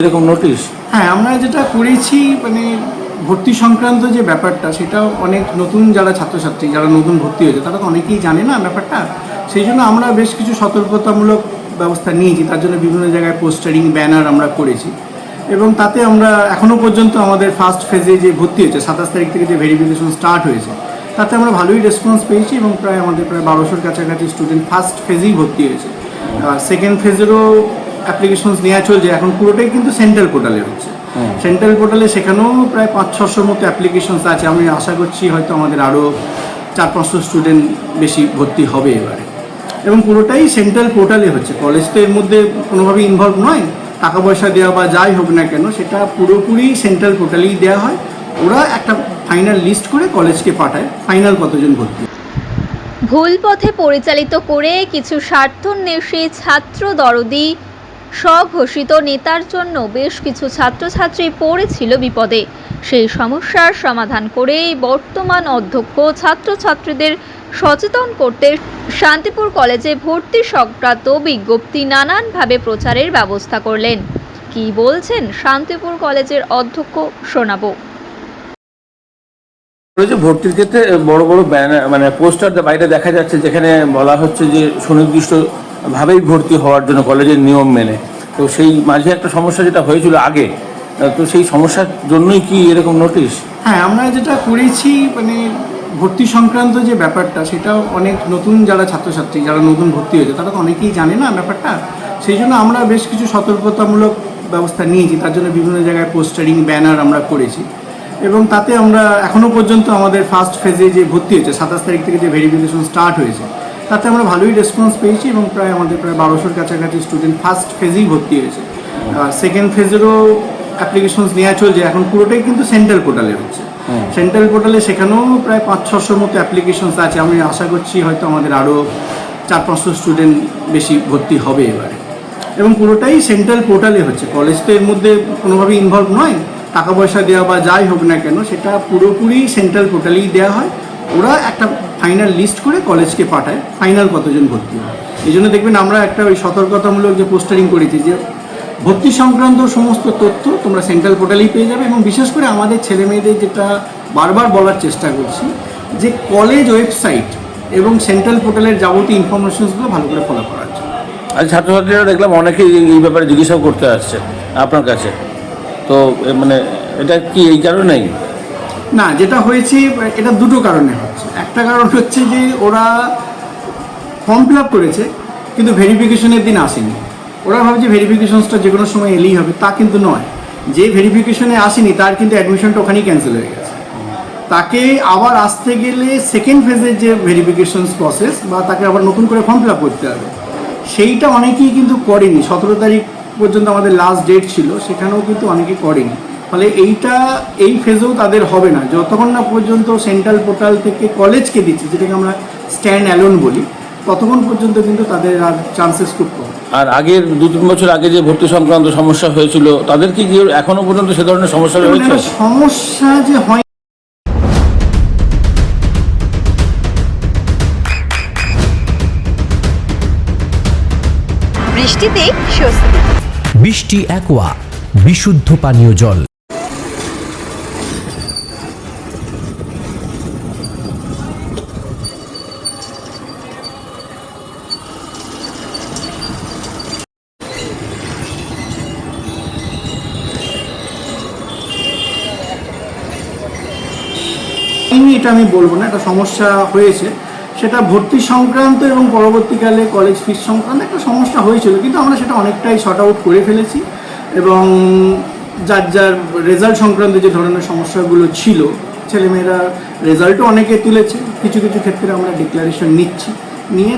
এরকম নোটিশ? হ্যাঁ, আমরা যেটা করেছি মানে ভর্তি সংক্রান্ত যে ব্যাপারটা সেটা অনেক নতুন যারা ছাত্রছাত্রী যারা নতুন ভর্তি হয়েছে তারা তো অনেকেই জানে না ব্যাপারটা। সেই জন্য আমরা বেশ কিছু সতর্কতামূলক ব্যবস্থা নিয়েছি। তার জন্য বিভিন্ন জায়গায় পোস্টারিং ব্যানার আমরা করেছি এবং তাতে আমরা এখনও পর্যন্ত আমাদের ফার্স্ট ফেজে যে ভর্তি হয়েছে 27 তারিখ থেকে যে ভেরিফিকেশন স্টার্ট হয়েছে তাতে আমরা ভালোই রেসপন্স পেয়েছি এবং আমাদের প্রায় 1200-র কাছাকাছি স্টুডেন্ট ফার্স্ট ফেজেই ভর্তি হয়েছে। সেকেন্ড ফেজেরও অ্যাপ্লিকেশনস নেওয়া চলছে, এখন পুরোটাই কিন্তু সেন্ট্রাল পোর্টালে হচ্ছে। সেন্ট্রাল পোর্টালে সেখানেও প্রায় 500-600 মতো অ্যাপ্লিকেশনস আছে। আমি আশা করছি হয়তো আমাদের আরও 400-500 স্টুডেন্ট বেশি ভর্তি হবে এবারে, এবং পুরোটাই সেন্ট্রাল পোর্টালে হচ্ছে। কলেজ তো এর মধ্যে কোনোভাবেই ইনভলভ নয়, টাকা পয়সা দেওয়া বা যাই হোক না কেন সেটা পুরোপুরি সেন্ট্রাল পোর্টালেই দেওয়া হয়। ওরা একটা ফাইনাল লিস্ট করে কলেজকে পাঠায় ফাইনাল কতজন ভর্তি। ভুল পথে পরিচালিত করে কিছু স্বার্থন্বেষী ছাত্র দরদি স্বঘোষিত নেতার জন্য বেশ কিছু ছাত্রছাত্রী পড়েছিল বিপদে। সেই সমস্যার সমাধান করেই বর্তমান অধ্যক্ষ ছাত্রছাত্রীদের সচেতন করতে শান্তিপুর কলেজে ভর্তি সংক্রান্ত বিজ্ঞপ্তি নানানভাবে প্রচারের ব্যবস্থা করলেন। কি বলছেন শান্তিপুর কলেজের অধ্যক্ষ শোনাবো। ভর্তির ক্ষেত্রে বড় বড় ব্যানার মানে পোস্টার বাইরে দেখা যাচ্ছে, যেখানে বলা হচ্ছে যে সুনির্দিষ্ট ভাবেই ভর্তি হওয়ার জন্য কলেজের নিয়ম মেনে। তো সেই মাঝে একটা সমস্যা যেটা হয়েছিল আগে, তো সেই সমস্যার জন্যই কি এরকম নোটিশ? হ্যাঁ, আমরা যেটা করেছি মানে ভর্তি সংক্রান্ত যে ব্যাপারটা সেটা অনেক নতুন যারা ছাত্রছাত্রী যারা নতুন ভর্তি হয়েছে তারা তো অনেকেই জানে না ব্যাপারটা। সেই জন্য আমরা বেশ কিছু সতর্কতামূলক ব্যবস্থা নিয়েছি। তার জন্য বিভিন্ন জায়গায় পোস্টারিং ব্যানার আমরা করেছি এবং তাতে আমরা এখনও পর্যন্ত আমাদের ফার্স্ট ফেজে যে ভর্তি হয়েছে 27 তারিখ থেকে যে ভেরিফিকেশন স্টার্ট হয়েছে তাতে আমরা ভালোই রেসপন্স পেয়েছি এবং আমাদের প্রায় 1200-র কাছাকাছি স্টুডেন্ট ফার্স্ট ফেজেই ভর্তি হয়েছে। সেকেন্ড ফেজেরও অ্যাপ্লিকেশনস নেওয়া চলছে, এখন পুরোটাই কিন্তু সেন্ট্রাল পোর্টালে হচ্ছে। সেন্ট্রাল পোর্টালে সেখানেও প্রায় 500-600 মতো অ্যাপ্লিকেশনস আছে। আমি আশা করছি হয়তো আমাদের আরও 400-500 স্টুডেন্ট বেশি ভর্তি হবে এবারে, এবং পুরোটাই সেন্ট্রাল পোর্টালে হচ্ছে। কলেজ তো এর মধ্যে কোনোভাবেই ইনভলভ নয়, টাকা পয়সা দেওয়া বা যাই হোক না কেন সেটা পুরোপুরি সেন্ট্রাল পোর্টালেই দেওয়া হয়। ওরা একটা ফাইনাল লিস্ট করে কলেজকে পাঠায় ফাইনাল কতজন ভর্তি হয়। এই জন্য দেখবেন আমরা একটা ওই সতর্কতামূলক যে পোস্টারিং করেছি যে ভর্তি সংক্রান্ত সমস্ত তথ্য তোমরা সেন্ট্রাল পোর্টালেই পেয়ে যাবে। এবং বিশেষ করে আমাদের ছেলে মেয়েদের যেটা বারবার বলার চেষ্টা করছি যে কলেজ ওয়েবসাইট এবং সেন্ট্রাল পোর্টালের যাবতীয় ইনফরমেশনসগুলো ভালো করে ফলো করার জন্য। আজ ছাত্রছাত্রীরা দেখলাম অনেকেই এই ব্যাপারে জিজ্ঞাসাও করতে আসছে আপনার কাছে, তো মানে এটা কি এই কারণেই? না, যেটা হয়েছে এটা দুটো কারণে হচ্ছে। একটা কারণ হচ্ছে যে ওরা ফর্ম ফিল আপ করেছে কিন্তু ভেরিফিকেশনের দিন আসেনি। ওরা ভাবে যে ভেরিফিকেশনসটা যে কোনো সময় এলেই হবে, তা কিন্তু নয়। যে ভেরিফিকেশনে আসেনি তার কিন্তু অ্যাডমিশনটা ওখানেই ক্যান্সেল হয়ে গেছে। তাকে আবার আসতে গেলে সেকেন্ড ফেজের যে ভেরিফিকেশনস প্রসেস বা তাকে আবার নতুন করে ফর্ম ফিল আপ করতে হবে, সেইটা অনেকেই কিন্তু করেনি। 17 তারিখ পর্যন্ত আমাদের লাস্ট ডেট ছিল, সেখানেও কিন্তু অনেকেই করেনি। ফলে এই ফেজেও তাদের হবে না যতক্ষণ না পর্যন্ত সেন্ট্রাল পোর্টাল থেকে কলেজকে দিচ্ছে, যেটাকে আমরা স্ট্যান্ড অ্যালোন বলি, ততক্ষণ পর্যন্ত কিন্তু তাদের আর চান্সেস খুব কম। আর আগের 2-3 বছর আগে যে ভর্তি সংক্রান্ত সমস্যা হয়েছিল তাদের কি এখনো পর্যন্ত সে ধরনের সমস্যা রয়েছে? সমস্যা যে হয় বৃষ্টিতে স্বস্তি। বৃষ্টি অ্যাকোয়া বিশুদ্ধ পানীয় জল। এটা আমি বলবো না, একটা সমস্যা হয়েছে। সেটা ভর্তি সংক্রান্ত এবং পরবর্তীকালে কলেজ ফিস সংক্রান্ত একটা সমস্যা হয়েছিল, কিন্তু আমরা সেটা অনেকটাই শর্ট আউট করে ফেলেছি। এবং যার রেজাল্ট সংক্রান্ত যে ধরনের সমস্যাগুলো ছিল, ছেলেমেয়েরা রেজাল্টও অনেকে তুলেছে। কিছু কিছু ক্ষেত্রে আমরা ডিক্লারেশন নিয়ে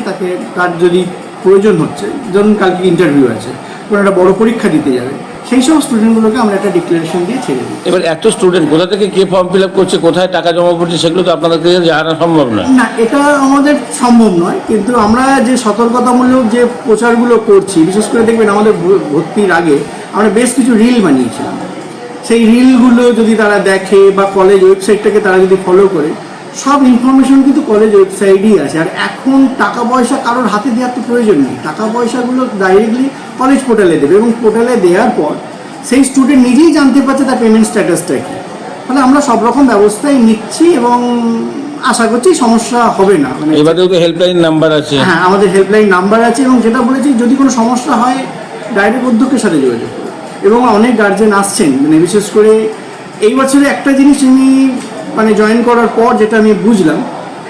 তার যদি প্রয়োজন হচ্ছে, ধরুন কালকে ইন্টারভিউ আছে, কোনো একটা বড় পরীক্ষা দিতে যাবে, সেই সব স্টুডেন্টগুলোকে আমরা একটা ডিক্লারেশন দিয়ে ছেড়ে দিই। এবার এত স্টুডেন্ট কোথা থেকে কে ফর্ম ফিল আপ করছে, কোথায় টাকা জমা পড়ছে, সেগুলো তো আপনাদের কাছে জানা সম্ভব নয়। না, এটা আমাদের সম্ভব নয়, কিন্তু আমরা যে সতর্কতামূলক যে প্রচারগুলো করছি, বিশেষ করে দেখবেন আমাদের ভর্তির আগে আমরা বেশ কিছু রিল বানিয়েছিলাম। সেই রিলগুলো যদি তারা দেখে বা কলেজ ওয়েবসাইটটাকে তারা যদি ফলো করে, সব ইনফরমেশন কিন্তু কলেজ ওয়েবসাইটেই আছে। আর এখন টাকা পয়সা কারোর হাতে দেওয়ার তো প্রয়োজন নেই, টাকা পয়সাগুলো ডাইরেক্টলি কলেজ পোর্টালে দেবে এবং পোর্টালে দেওয়ার পর সেই স্টুডেন্ট নিজেই জানতে পারছে তার পেমেন্ট স্ট্যাটাসটা কী। তাহলে আমরা সব রকম ব্যবস্থাই নিচ্ছি এবং আশা করছি সমস্যা হবে না। মানে এবারেও তো হেল্পলাইন নাম্বার আছে। হ্যাঁ, আমাদের হেল্পলাইন নাম্বার আছে এবং যেটা বলেছি যদি কোনো সমস্যা হয় ডাইরেক্ট অধ্যক্ষের সাথে যোগাযোগ করুন। এবং অনেক গার্জেন আসছেন, মানে বিশেষ করে এই বছরে একটা জিনিস আমি মানে জয়েন করার পর যেটা আমি বুঝলাম,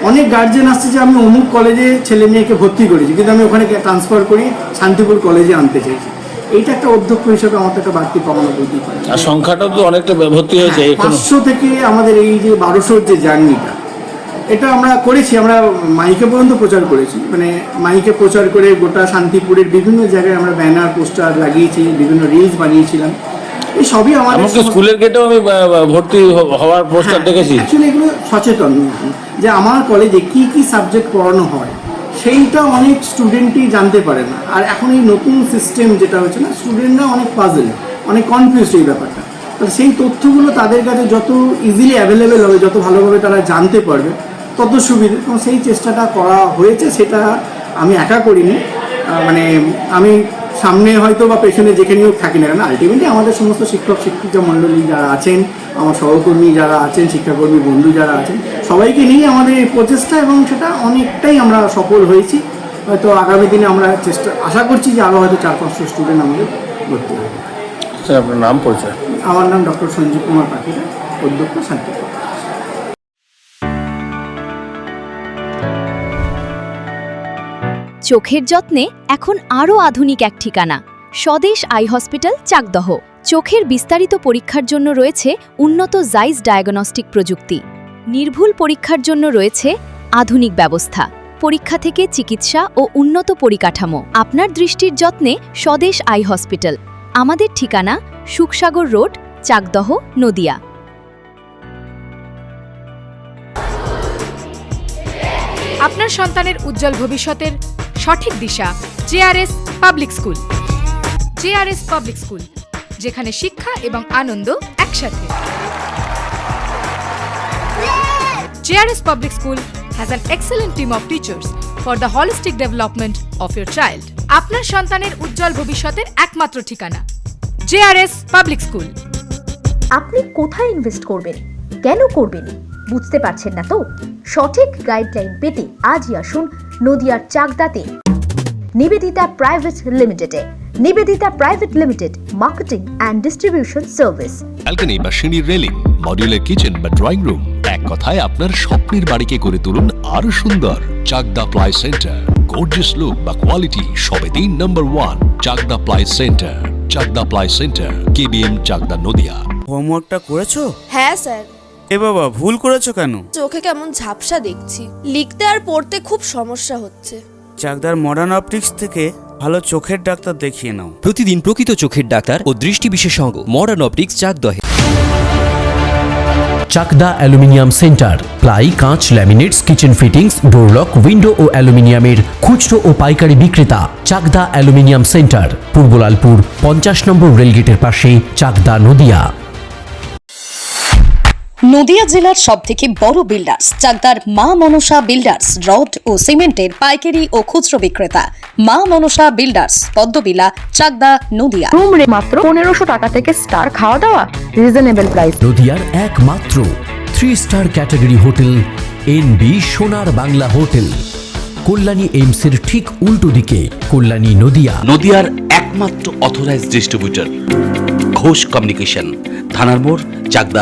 অনেক গার্জেন আসছে যে আমি অমুক কলেজে ছেলে মেয়েকে ভর্তি করেছি কিন্তু আমি ওখানে ট্রান্সফার করি শান্তিপুর কলেজে আনতে চাইছি। এইটা একটা অধ্যক্ষ হিসেবে আমার তো একটা বাড়তি পাওনা বলতেই পারে। আর সংখ্যাটাও তো অনেকটা ভর্তি হয়েছে। 500 থেকে আমাদের এই যে 1200 যে জার্নিটা, এটা আমরা করেছি, আমরা মাইকে পর্যন্ত প্রচার করেছি, মানে মাইকে প্রচার করে গোটা শান্তিপুরের বিভিন্ন জায়গায় আমরা ব্যানার পোস্টার লাগিয়েছি, বিভিন্ন রিলস বানিয়েছিলাম। এই সবই আমাদের এমনকি স্কুলের গেটেও আমি ভর্তি হওয়ার পোস্টার দেখেছি। অ্যাকচুয়ালি এগুলো সচেতন যে আমার কলেজে কি কি সাবজেক্ট পড়ানো হয় সেইটা অনেক স্টুডেন্টই জানতে পারে না। আর এখন এই নতুন সিস্টেম যেটা হচ্ছে না, স্টুডেন্টরা অনেক পাজল, অনেক কনফিউজড এই ব্যাপারটা। তো সেই তথ্যগুলো তাদের কাছে যত ইজিলি অ্যাভেলেবেল হবে, যত ভালোভাবে তারা জানতে পারবে, তত সুবিধে। এবং সেই চেষ্টাটা করা হয়েছে, সেটা আমি একা করিনি, মানে আমি সামনে হয়তো বা পেছনে যেখানেও থাকি না কেন, আলটিমেটলি আমাদের সমস্ত শিক্ষক শিক্ষিকা মণ্ডলী যারা আছেন, আমার সহকর্মী যারা আছেন, শিক্ষাকর্মী বন্ধু যারা আছেন, সবাইকে নিয়ে আমাদের এই প্রচেষ্টা, এবং সেটা অনেকটাই আমরা সফল হয়েছি। হয়তো আগামী দিনে আমরা আশা করছি যে আরও হয়তো 400-500 স্টুডেন্ট আমাদের ভর্তি হবে। স্যার, আপনার নাম পরিচয়? আমার নাম ডক্টর সঞ্জীব কুমার পাখিরা, অধ্যক্ষ শান্তিপুর। চোখের যত্নে এখন আরও আধুনিক এক ঠিকানা, স্বদেশ আই হসপিটাল, চাকদহ। চোখের বিস্তারিত পরীক্ষার জন্য রয়েছে উন্নত জাইস ডায়াগনস্টিক প্রযুক্তি। নির্ভুল পরীক্ষার জন্য রয়েছে আধুনিক ব্যবস্থা, পরীক্ষা থেকে চিকিৎসা ও উন্নত পরিকাঠামো। আপনার দৃষ্টির যত্নে স্বদেশ আই হসপিটাল। আমাদের ঠিকানা সুখসাগর রোড, চাকদহ, নদিয়া। আপনার সন্তানের উজ্জ্বল ভবিষ্যতের সঠিক দিশা JRS public school. JRS public school, যেখানে শিক্ষা এবং আনন্দ একসাথে। JRS public school has an excellent team of teachers for the holistic development of your child. আপনার সন্তানের উজ্জ্বল ভবিষ্যতের একমাত্র ঠিকানা জেআরএস পাবলিক স্কুল। আপনি কোথায় ইনভেস্ট করবেন, কেন করবেন বুঝতে পারছেন না তো? সঠিক গাইডলাইন পেতে আজই আসুন নদিয়ার চাকদাতে নিবেদিতা প্রাইভেট লিমিটেডে। Nivedita private limited, marketing and distribution service. Balcony বা সিঁড়ির রেলিং, মডিউলার কিচেন বা ড্রয়িং রুম, এক কথায় আপনার স্বপ্নের বাড়িকে করে তুলুন আরো সুন্দর। Chakdaha ply centre, gorgeous look বা কোয়ালিটি সবে 3 number 1 Chakdaha ply centre. Chakdaha ply centre, KBM, Chakdaha, Nadia. হোমওয়ার্কটা করেছো? হ্যাঁ স্যার। এ বাবা, ভুল করেছো কেন? চোখে কেমন ঝাপসা দেখছি, লিখতে আর পড়তে খুব সমস্যা হচ্ছে। চাকদার মডার্ন অপটিক্স থেকে ভালো চোখের ডাক্তার দেখিয়ে নাও। প্রতিদিন প্রকৃত চোখের ডাক্তার ও দৃষ্টি বিশেষজ্ঞ মডার্ন অপটিক্স, চাকদহে। চাকদা অ্যালুমিনিয়াম সেন্টার, প্লাই, কাঁচ, laminates, kitchen fittings, door lock, window ও অ্যালুমিনিয়ামের খুচরো ও পাইকারি বিক্রেতা। চাকদা অ্যালুমিনিয়াম সেন্টার, পূর্ব লালপুর 50 নম্বর রেলগেটের পাশে, চাকদা, নদিয়া। নদিয়া জেলার সবথেকে বড় বিল্ডার্স চাকদার মা মনসা বিল্ডার্স, রড ও সিমেন্টের পাইকারি ও খুচরো বিক্রেতা। মা মনসা বিল্ডার্স, পদ্মবিলা, চাকদা, নদিয়া। রুম রে মাত্র 1500 টাকা থেকে স্টার, খাওয়া দাওয়া রিজনেবল প্রাইস। নদিয়ার একমাত্র 3 স্টার ক্যাটাগরি হোটেল এনবি সোনার বাংলা হোটেল, কল্যাণী এইমসের ঠিক উল্টো দিকে, কল্যাণী, নদিয়া। নদিয়ার একমাত্র অথরাইজড ডিস্ট্রিবিউটর ঘোষ কমিউনিকেশন, থানার মোড়, চাকদা।